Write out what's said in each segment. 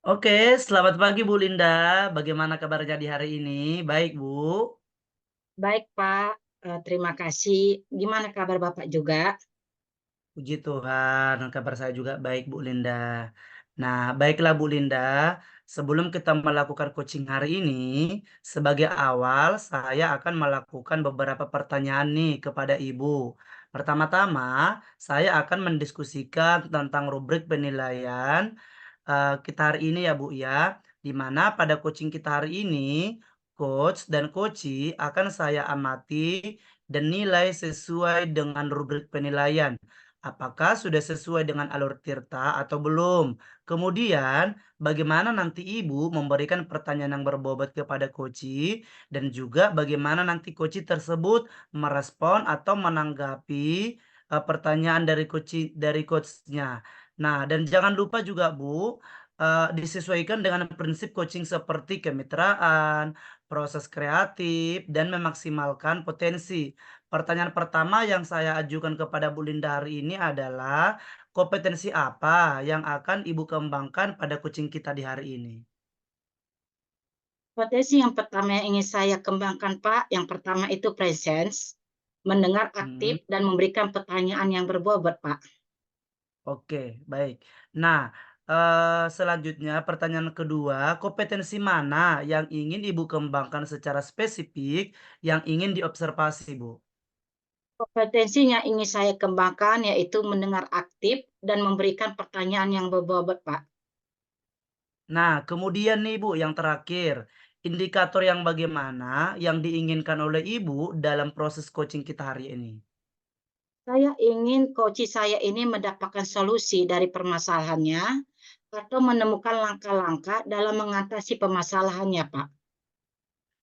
Oke, selamat pagi Bu Linda. Bagaimana kabarnya di hari ini? Baik, Bu. Baik, Pak. Terima kasih. Gimana kabar Bapak juga? Puji Tuhan, kabar saya juga baik, Bu Linda. Nah, baiklah Bu Linda. Sebelum kita melakukan coaching hari ini, sebagai awal saya akan melakukan beberapa pertanyaan nih kepada Ibu. Pertama-tama, saya akan mendiskusikan tentang rubrik penilaian kita hari ini ya Bu ya. Di mana pada coaching kita hari ini, coach dan coachee akan saya amati dan nilai sesuai dengan rubrik penilaian. Apakah sudah sesuai dengan alur tirta atau belum? Kemudian, bagaimana nanti Ibu memberikan pertanyaan yang berbobot kepada coachee dan juga bagaimana nanti coachee tersebut merespon atau menanggapi pertanyaan dari coachnya. Nah, dan jangan lupa juga Bu, disesuaikan dengan prinsip coaching seperti kemitraan, proses kreatif, dan memaksimalkan potensi. Pertanyaan pertama yang saya ajukan kepada Bu Linda hari ini adalah, kompetensi apa yang akan Ibu kembangkan pada coaching kita di hari ini? Potensi yang pertama yang ingin saya kembangkan, Pak, yang pertama itu presence, mendengar aktif Mhm, dan memberikan pertanyaan yang berbobot, Pak. oke, baik. Nah, selanjutnya pertanyaan kedua, kompetensi mana yang ingin Ibu kembangkan secara spesifik yang ingin diobservasi, Bu? Kompetensi yang ingin saya kembangkan yaitu mendengar aktif dan memberikan pertanyaan yang berbobot, Pak. Nah, kemudian nih Bu, yang terakhir, indikator yang bagaimana yang diinginkan oleh Ibu dalam proses coaching kita hari ini? Saya ingin coach saya ini mendapatkan solusi dari permasalahannya atau menemukan langkah-langkah dalam mengatasi permasalahannya, Pak.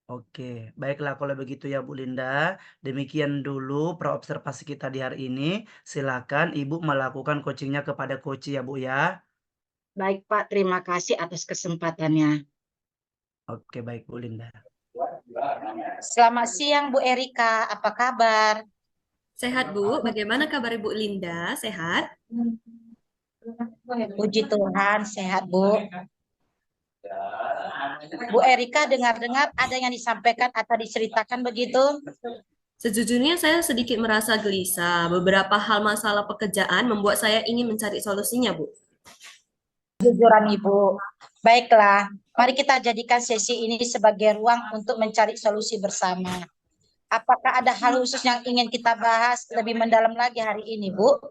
Oke, baiklah kalau begitu ya Bu Linda. Demikian dulu praobservasi kita di hari ini. Silakan Ibu melakukan coachingnya kepada coach ya Bu ya. Baik, Pak. Terima kasih atas kesempatannya. Oke, baik Bu Linda. Selamat siang, Bu Erika. Apa kabar? Sehat, Bu. Bagaimana kabar Ibu Linda? Sehat? Puji Tuhan, sehat, Bu. Bu Erika, dengar-dengar ada yang disampaikan atau diceritakan begitu? Sejujurnya saya sedikit merasa gelisah. Beberapa hal masalah pekerjaan membuat saya ingin mencari solusinya, Bu. Jujuran Ibu. Baiklah, mari kita jadikan sesi ini sebagai ruang untuk mencari solusi bersama. Apakah ada hal khusus yang ingin kita bahas lebih mendalam lagi hari ini, Bu?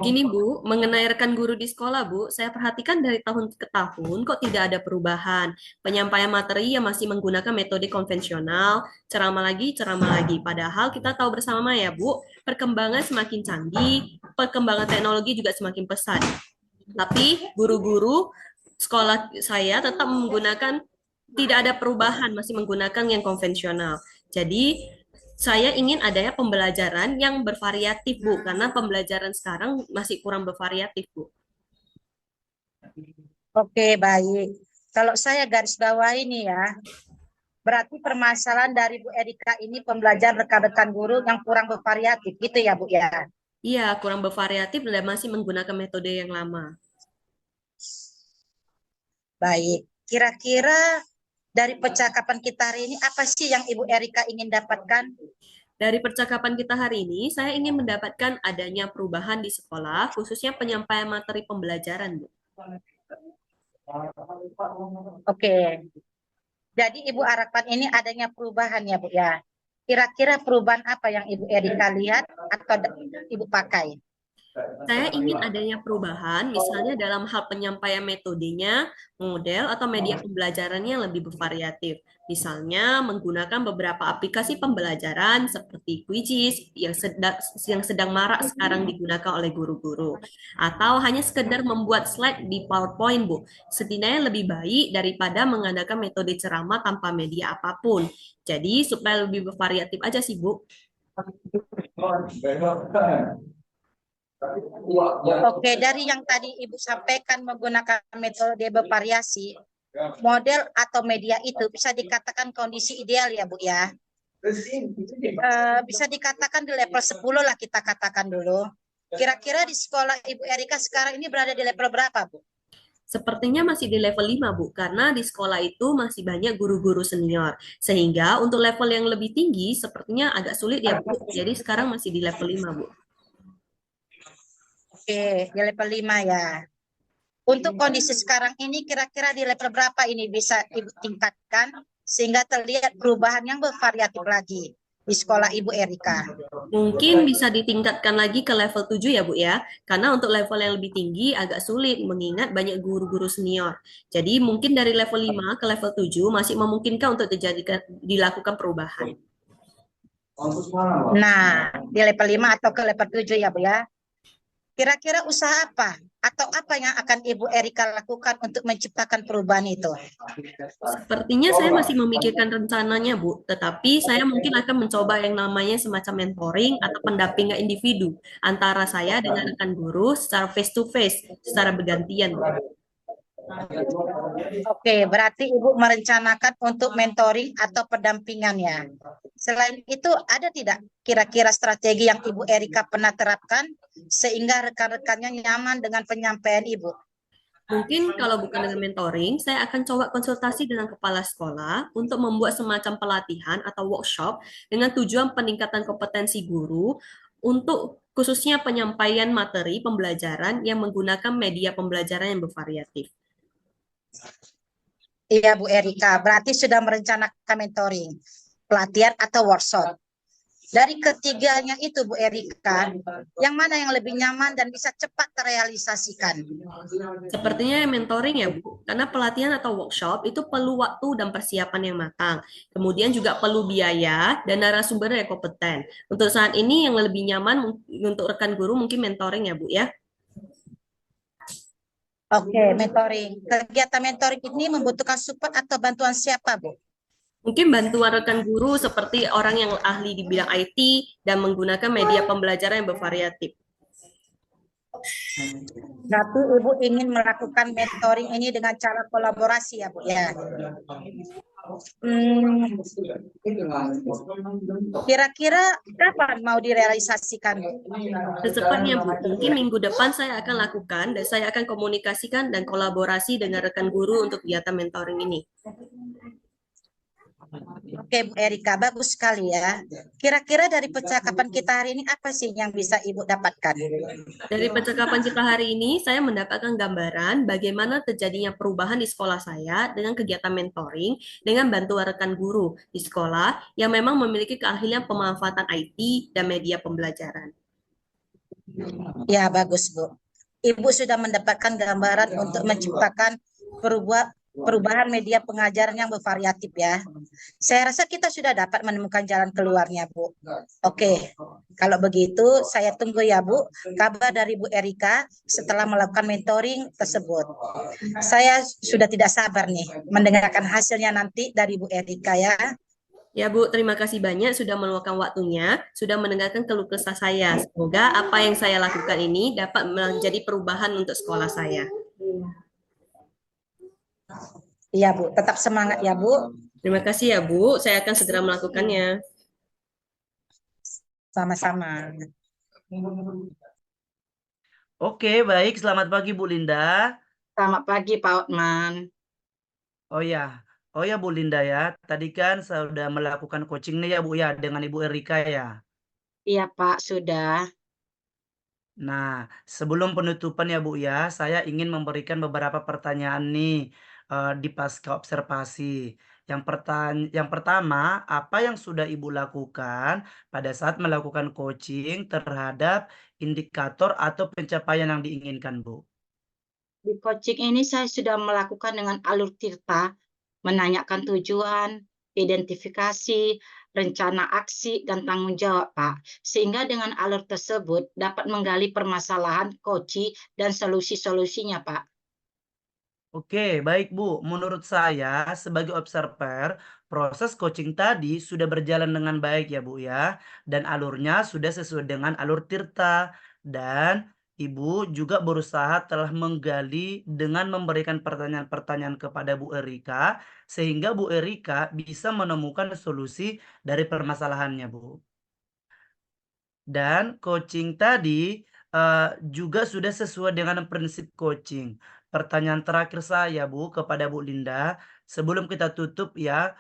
Gini, Bu, mengenai rekan guru di sekolah, Bu, saya perhatikan dari tahun ke tahun kok tidak ada perubahan. Penyampaian materi yang masih menggunakan metode konvensional, ceramah lagi. Padahal kita tahu bersama ya, Bu, perkembangan semakin canggih, perkembangan teknologi juga semakin pesat. Tapi guru-guru sekolah saya tetap menggunakan tidak ada perubahan, masih menggunakan yang konvensional. Jadi saya ingin adanya pembelajaran yang bervariatif, Bu, karena pembelajaran sekarang masih kurang bervariatif, Bu. Oke, baik. Kalau saya garis bawah ini ya, berarti permasalahan dari Bu Erika ini pembelajaran rekan-rekan guru yang kurang bervariatif, gitu ya, Bu ya? Iya, kurang bervariatif dan masih menggunakan metode yang lama. Baik. Kira-kira dari percakapan kita hari ini, apa sih yang Ibu Erika ingin dapatkan? Dari percakapan kita hari ini, saya ingin mendapatkan adanya perubahan di sekolah, khususnya penyampaian materi pembelajaran, Bu. Oke. Jadi Ibu harapkan ini adanya perubahan ya, Bu ya. Kira-kira perubahan apa yang Ibu Erika lihat atau Ibu pakai? Saya ingin adanya perubahan, misalnya dalam hal penyampaian metodenya, model, atau media pembelajarannya yang lebih bervariatif. Misalnya menggunakan beberapa aplikasi pembelajaran seperti Quizzes yang sedang marak sekarang digunakan oleh guru-guru. Atau hanya sekedar membuat slide di PowerPoint, Bu. Setidaknya lebih baik daripada mengandalkan metode ceramah tanpa media apapun. Jadi supaya lebih bervariatif aja sih, Bu. Oke, dari yang tadi Ibu sampaikan menggunakan metode bervariasi, model atau media itu bisa dikatakan kondisi ideal ya, Bu ya. Bisa dikatakan di level 10 lah kita katakan dulu. Kira-kira di sekolah Ibu Erika sekarang ini berada di level berapa, Bu? Sepertinya masih di level 5, Bu, karena di sekolah itu masih banyak guru-guru senior. Sehingga untuk level yang lebih tinggi sepertinya agak sulit ya, Bu. Jadi sekarang masih di level 5, Bu. Oke, di level 5 ya. Untuk kondisi sekarang ini kira-kira di level berapa ini bisa Ibu tingkatkan sehingga terlihat perubahan yang bervariatif lagi di sekolah Ibu Erika. Mungkin bisa ditingkatkan lagi ke level 7 ya, Bu ya. Karena untuk level yang lebih tinggi agak sulit mengingat banyak guru-guru senior. Jadi mungkin dari level 5 ke level 7 masih memungkinkan untuk dilakukan perubahan. Nah, di level 5 atau ke level 7 ya Bu ya. Kira-kira usaha apa atau apa yang akan Ibu Erika lakukan untuk menciptakan perubahan itu? Sepertinya saya masih memikirkan rencananya, Bu. Tetapi saya mungkin akan mencoba yang namanya semacam mentoring atau pendampingan individu antara saya dengan rekan guru secara face to face, secara bergantian, Bu. Oke, berarti Ibu merencanakan untuk mentoring atau pendampingan ya. Selain itu, ada tidak kira-kira strategi yang Ibu Erika pernah terapkan sehingga rekan-rekannya nyaman dengan penyampaian Ibu? Mungkin kalau bukan dengan mentoring, saya akan coba konsultasi dengan kepala sekolah untuk membuat semacam pelatihan atau workshop dengan tujuan peningkatan kompetensi guru untuk khususnya penyampaian materi pembelajaran yang menggunakan media pembelajaran yang bervariatif. Iya, Bu Erika, berarti sudah merencanakan mentoring, pelatihan atau workshop. Dari ketiganya itu, Bu Erika, yang mana yang lebih nyaman dan bisa cepat terrealisasikan? Sepertinya mentoring ya, Bu, karena pelatihan atau workshop itu perlu waktu dan persiapan yang matang. Kemudian juga perlu biaya dan narasumber yang kompeten. Untuk saat ini yang lebih nyaman untuk rekan guru mungkin mentoring ya, Bu ya. Oke, mentoring. Kegiatan mentoring ini membutuhkan support atau bantuan siapa, Bu? Mungkin bantuan rekan guru seperti orang yang ahli di bidang IT dan menggunakan media pembelajaran yang bervariatif. Berarti Ibu ingin melakukan mentoring ini dengan cara kolaborasi ya, Bu ya. Kira-kira kapan mau direalisasikan, Bu? Secepatnya, Bu. Mungkin minggu depan saya akan lakukan dan saya akan komunikasikan dan kolaborasi dengan rekan guru untuk kegiatan mentoring ini. Oke, Bu Erika, bagus sekali ya. Kira-kira dari percakapan kita hari ini apa sih yang bisa Ibu dapatkan? Dari percakapan kita hari ini, saya mendapatkan gambaran bagaimana terjadinya perubahan di sekolah saya dengan kegiatan mentoring dengan bantuan rekan guru di sekolah yang memang memiliki keahlian pemanfaatan IT dan media pembelajaran. Ya, bagus, Bu. Ibu sudah mendapatkan gambaran untuk menciptakan perubahan media pengajaran yang bervariatif ya. Saya rasa kita sudah dapat menemukan jalan keluarnya, Bu. Oke, kalau begitu saya tunggu ya, Bu, kabar dari Bu Erika setelah melakukan mentoring tersebut. Saya sudah tidak sabar nih mendengarkan hasilnya nanti dari Bu Erika ya. Ya Bu, terima kasih banyak sudah meluangkan waktunya, sudah mendengarkan keluh kesah saya. Semoga apa yang saya lakukan ini dapat menjadi perubahan untuk sekolah saya. Iya, Bu, tetap semangat ya, Bu. Terima kasih ya Bu, saya akan segera melakukannya. Sama-sama. Oke, baik. Selamat pagi Bu Linda. Selamat pagi, Pak Otman. Oh ya, Bu Linda ya. Tadi kan saya sudah melakukan coaching nih ya Bu ya dengan Ibu Erika ya. Iya, Pak, sudah. Nah, sebelum penutupan ya Bu ya, saya ingin memberikan beberapa pertanyaan nih di pasca observasi. Yang pertama, apa yang sudah Ibu lakukan pada saat melakukan coaching terhadap indikator atau pencapaian yang diinginkan, Bu? Di coaching ini saya sudah melakukan dengan alur tirta, menanyakan tujuan, identifikasi, rencana aksi, dan tanggung jawab, Pak. Sehingga dengan alur tersebut dapat menggali permasalahan coach dan solusi-solusinya, Pak. Oke, baik Bu. Menurut saya sebagai observer, proses coaching tadi sudah berjalan dengan baik ya Bu ya. Dan alurnya sudah sesuai dengan alur Tirta. Dan Ibu juga berusaha telah menggali dengan memberikan pertanyaan-pertanyaan kepada Bu Erika. Sehingga Bu Erika bisa menemukan solusi dari permasalahannya Bu. Dan coaching tadi juga sudah sesuai dengan prinsip coaching. Pertanyaan terakhir saya, Bu, kepada Bu Linda, sebelum kita tutup ya,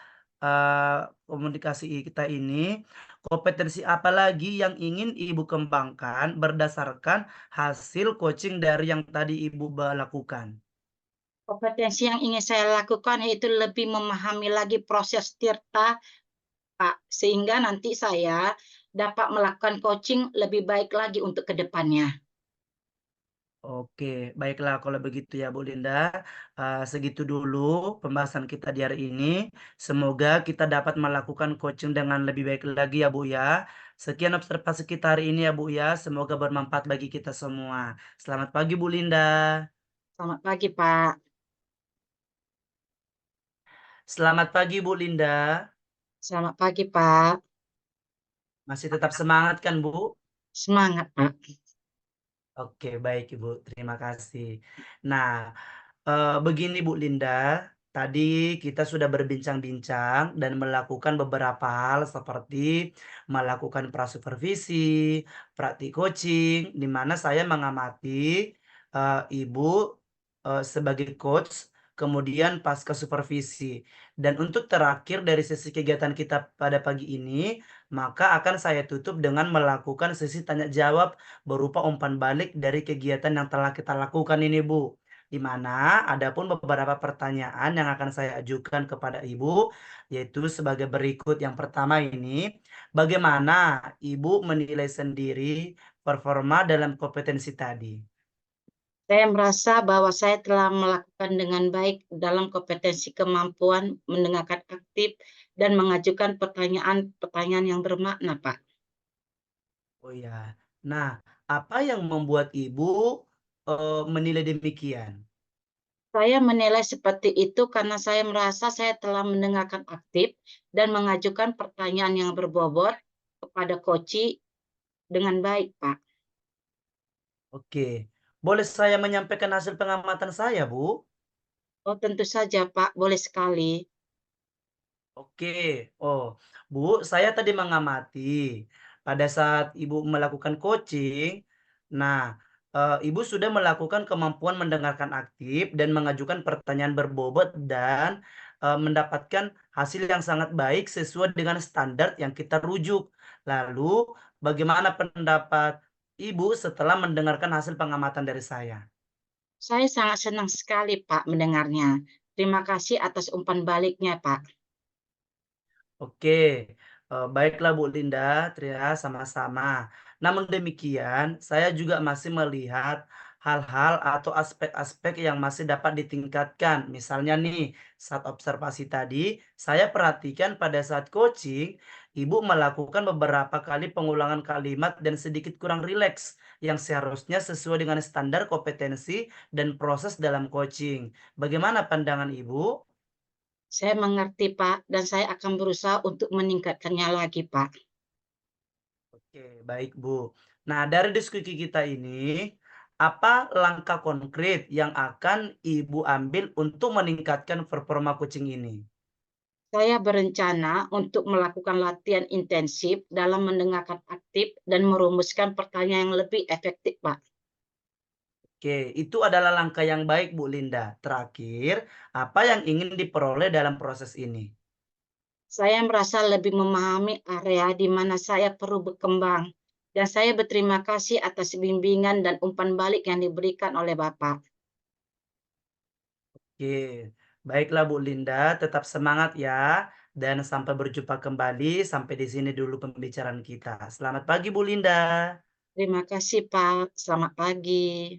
komunikasi kita ini, kompetensi apa lagi yang ingin Ibu kembangkan berdasarkan hasil coaching dari yang tadi Ibu lakukan? Kompetensi yang ingin saya lakukan yaitu lebih memahami lagi proses tirta, Pak, sehingga nanti saya dapat melakukan coaching lebih baik lagi untuk ke depannya. Oke, baiklah kalau begitu ya Bu Linda. Segitu dulu pembahasan kita di hari ini. Semoga kita dapat melakukan coaching dengan lebih baik lagi ya Bu ya. Sekian observasi kita hari ini ya Bu ya. Semoga bermanfaat bagi kita semua. Selamat pagi Bu Linda. Selamat pagi, Pak. Selamat pagi Bu Linda. Selamat pagi, Pak. Masih tetap semangat kan Bu? Semangat, Pak. Oke, baik Ibu. Terima kasih. Nah, begini Bu Linda, tadi kita sudah berbincang-bincang dan melakukan beberapa hal seperti melakukan prasupervisi, praktik coaching, di mana saya mengamati Ibu sebagai coach, kemudian pasca supervisi. Dan untuk terakhir dari sesi kegiatan kita pada pagi ini, maka akan saya tutup dengan melakukan sesi tanya jawab berupa umpan balik dari kegiatan yang telah kita lakukan ini, Bu. Di mana ada pun beberapa pertanyaan yang akan saya ajukan kepada Ibu, yaitu sebagai berikut. Yang pertama ini, bagaimana Ibu menilai sendiri performa dalam kompetensi tadi? Saya merasa bahwa saya telah melakukan dengan baik dalam kompetensi kemampuan mendengarkan aktif dan mengajukan pertanyaan-pertanyaan yang bermakna, Pak. Oh ya. Nah, apa yang membuat Ibu menilai demikian? Saya menilai seperti itu karena saya merasa saya telah mendengarkan aktif dan mengajukan pertanyaan yang berbobot kepada coach dengan baik, Pak. Oke. Boleh saya menyampaikan hasil pengamatan saya, Bu? Oh, tentu saja, Pak. Boleh sekali. Oke. Oh, Bu, saya tadi mengamati pada saat Ibu melakukan coaching, nah, Ibu sudah melakukan kemampuan mendengarkan aktif dan mengajukan pertanyaan berbobot dan, mendapatkan hasil yang sangat baik sesuai dengan standar yang kita rujuk. Lalu, bagaimana pendapat Ibu setelah mendengarkan hasil pengamatan dari saya? Saya sangat senang sekali, Pak, mendengarnya. Terima kasih atas umpan baliknya, Pak. Oke, baiklah Bu Linda, sama-sama. Namun demikian, saya juga masih melihat hal-hal atau aspek-aspek yang masih dapat ditingkatkan. Misalnya nih, saat observasi tadi, saya perhatikan pada saat coaching, Ibu melakukan beberapa kali pengulangan kalimat dan sedikit kurang rileks, yang seharusnya sesuai dengan standar kompetensi dan proses dalam coaching. Bagaimana pandangan Ibu? Saya mengerti, Pak, dan saya akan berusaha untuk meningkatkannya lagi, Pak. Oke, baik Bu. Nah, dari diskusi kita ini, apa langkah konkret yang akan Ibu ambil untuk meningkatkan performa kucing ini? Saya berencana untuk melakukan latihan intensif dalam mendengarkan aktif dan merumuskan pertanyaan yang lebih efektif, Pak. Oke, itu adalah langkah yang baik Bu Linda. Terakhir, apa yang ingin diperoleh dalam proses ini? Saya merasa lebih memahami area di mana saya perlu berkembang, dan saya berterima kasih atas bimbingan dan umpan balik yang diberikan oleh Bapak. Oke, baiklah Bu Linda, tetap semangat ya. Dan sampai berjumpa kembali. Sampai di sini dulu pembicaraan kita. Selamat pagi Bu Linda. Terima kasih, Pak. Selamat pagi.